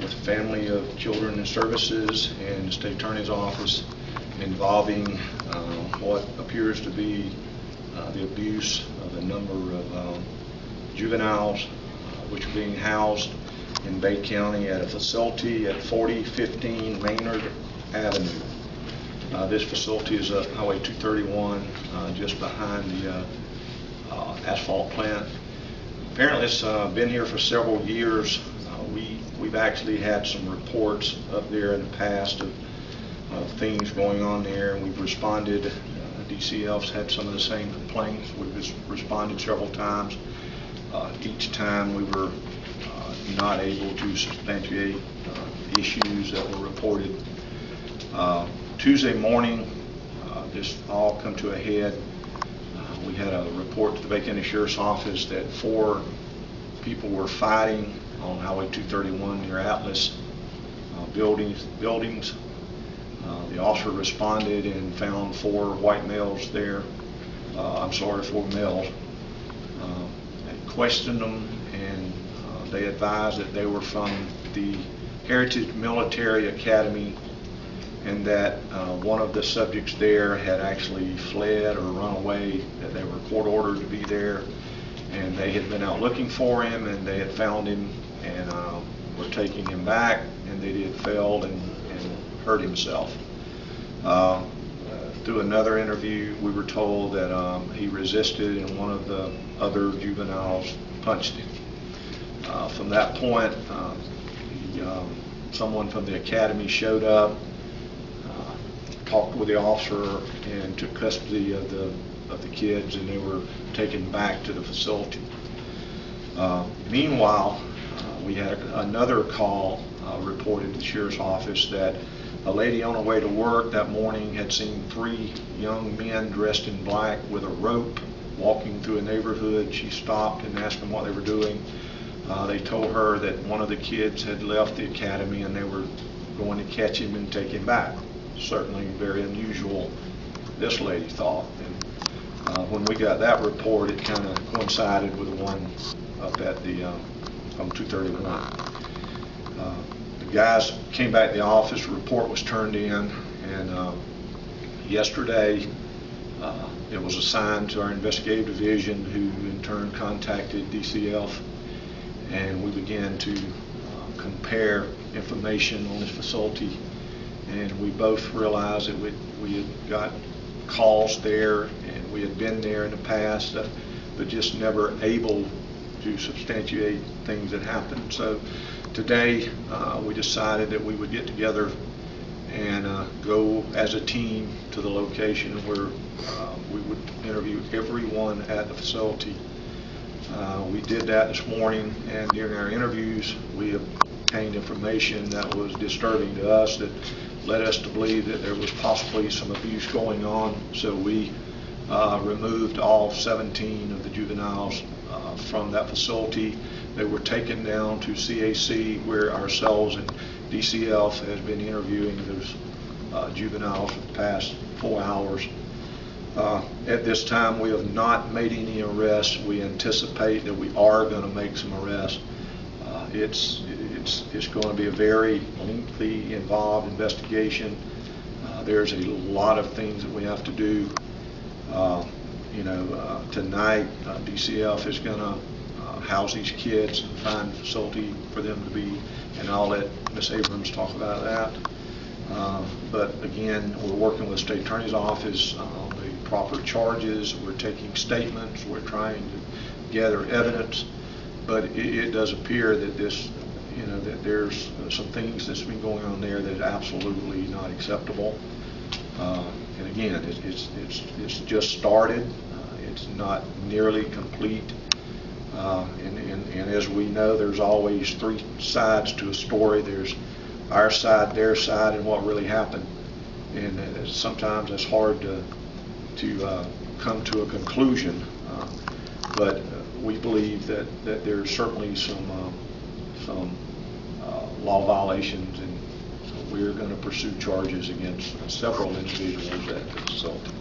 with Family of Children and Services and the State Attorney's Office involving what appears to be the abuse of a number of juveniles which are being housed in Bay County at a facility at 4015 Maynard Avenue. This facility is up Highway 231, just behind the asphalt plant. Apparently it's been here for several years. We've actually had some reports up there in the past of things going on there, and we've responded. DCF's had some of the same complaints. We've responded several times. Each time we were not able to substantiate issues that were reported. Tuesday morning, this all come to a head. We had a report to the Bay County Sheriff's Office that 4 people were fighting on Highway 231 near Atlas buildings. The officer responded and found 4 white males there. 4 males. They questioned them, and they advised that they were from the Heritage Military Academy, and that one of the subjects there had actually fled or run away, that they were court ordered to be there, and they had been out looking for him, and they had found him and were taking him back, and they had failed and hurt himself. Through another interview, we were told that he resisted and one of the other juveniles punched him. From that point, someone from the academy showed up, talked with the officer, and took custody of the kids, and they were taken back to the facility. Meanwhile, we had another call reported to the Sheriff's Office that a lady on her way to work that morning had seen 3 young men dressed in black with a rope walking through a neighborhood. She stopped and asked them what they were doing. They told her that one of the kids had left the academy and they were going to catch him and take him back. Certainly very unusual, this lady thought. And when we got that report, it kind of coincided with the one up at the from 231. The guys came back to the office, the report was turned in, and yesterday it was assigned to our investigative division, who in turn contacted DCF, and we began to compare information on this facility, and we both realized that we had got calls there, and we had been there in the past, but just never able to substantiate things that happened. So today we decided that we would get together and go as a team to the location where we would interview everyone at the facility. We did that this morning, and during our interviews we obtained information that was disturbing to us, that led us to believe that there was possibly some abuse going on. So we removed all 17 of the juveniles from that facility. They were taken down to CAC, where ourselves and DCF has been interviewing those juveniles for the past 4 hours. At this time, we have not made any arrests. We anticipate that we are going to make some arrests. It's going to be a very lengthy, involved investigation. There's a lot of things that we have to do. Tonight DCF is going to house these kids and find a facility for them to be, and I'll let Ms. Abrams talk about that. But again, we're working with the State Attorney's Office on the proper charges. We're taking statements. We're trying to gather evidence. But it does appear that that there's some things that's been going on there that are absolutely not acceptable. And again, it's just started. It's not nearly complete. And as we know, there's always 3 sides to a story. There's our side, their side, and what really happened. And sometimes it's hard to come to a conclusion. But we believe that there's certainly some law violations, and we're going to pursue charges against several individuals at the facility.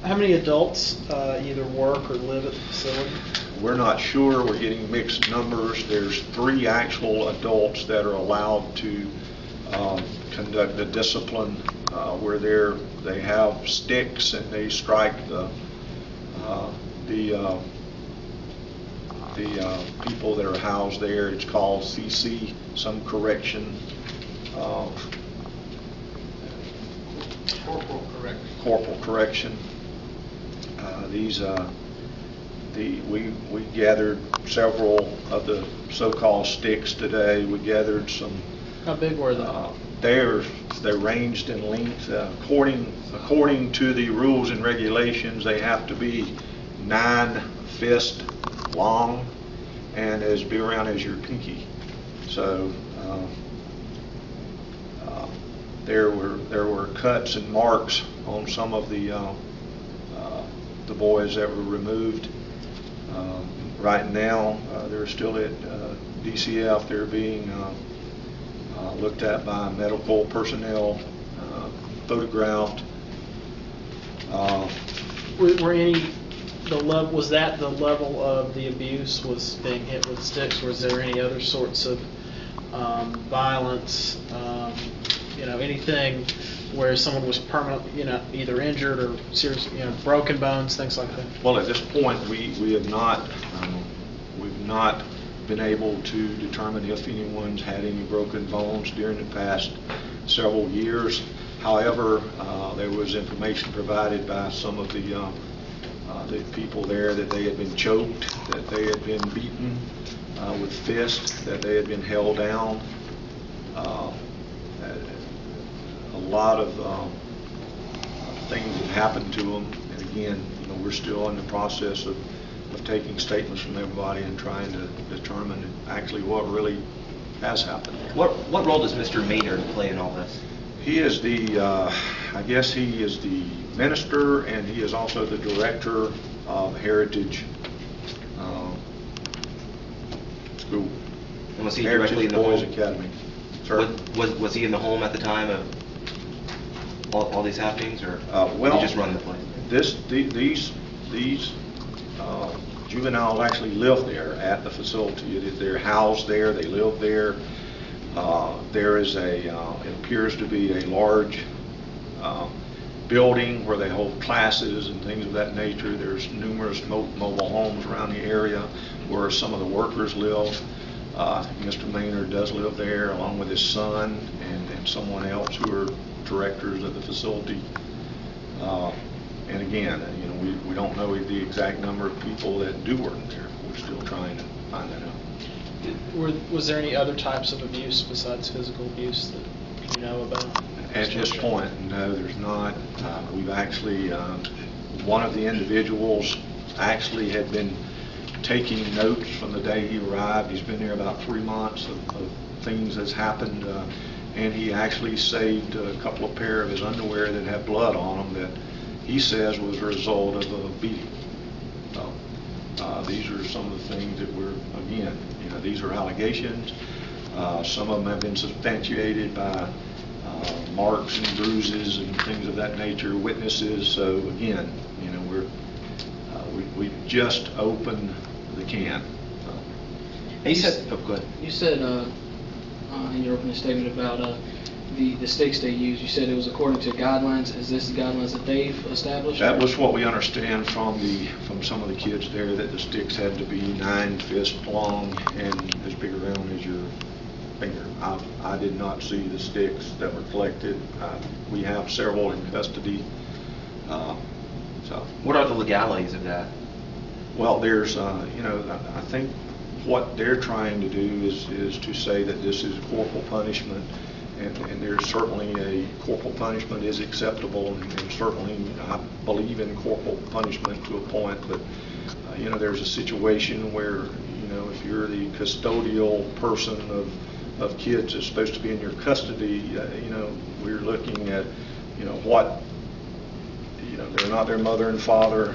How many adults either work or live at the facility? We're not sure. We're getting mixed numbers. There's 3 actual adults that are allowed to conduct the discipline where they have sticks and they strike the people that are housed there. It's called CC, some correction. Corporal correction. We gathered several of the so-called sticks today. We gathered some. How big were they? They ranged in length. According to the rules and regulations, they have to be 9 fist long and as big around as your pinky. So there were cuts and marks on some of the boys that were removed. Right now, they're still at DCF. They're being looked at by medical personnel, photographed. Were any was that the level of the abuse, was being hit with sticks? Was there any other sorts of violence? Anything where someone was permanently, either injured or serious, broken bones, things like that? Well, at this point, we have not, we've not been able to determine if anyone's had any broken bones during the past several years. However, there was information provided by some of the people there that they had been choked, that they had been beaten with fists, that they had been held down. A lot of things have happened to them, and again, we're still in the process of taking statements from everybody and trying to determine actually what really has happened. What role does Mr. Maynard play in all this? He is the, I guess he is the minister, and he is also the director of Heritage School. And was he Heritage directly in the Boys home? Academy. Sir? Was he in the home at the time of all these happenings, or well, did he just run the place? These juveniles actually live there at the facility. They're housed there. They live there. There is it appears to be a large building where they hold classes and things of that nature. There's numerous mobile homes around the area where some of the workers live. Mr. Maynard does live there along with his son and someone else who are directors of the facility. And again, we don't know the exact number of people that do work there. We're still trying to find that out. Was there any other types of abuse besides physical abuse that you know about? At this point, no, there's not. We've actually, one of the individuals actually had been taking notes from the day he arrived. He's been there about 3 months of things that's happened, and he actually saved a couple of pair of his underwear that had blood on them that he says was a result of a beating. So these are some of the things that we're, again, these are allegations. Some of them have been substantiated by marks and bruises and things of that nature, witnesses. So again, we just opened the can. And you said, oh, go ahead. You said in your opening statement about the stakes they use, you said it was according to guidelines. Is this the guidelines that they've established? That was what we understand from some of the kids there, that the sticks had to be 9 fist long and as big around as your finger. I did not see the sticks that were collected. We have several in custody. So what are the legalities of that? Well, there's I think what they're trying to do is to say that this is corporal punishment. And there's certainly a corporal punishment is acceptable, and certainly I believe in corporal punishment to a point. But there's a situation where if you're the custodial person of kids that's supposed to be in your custody, we're looking at what they're not their mother and father.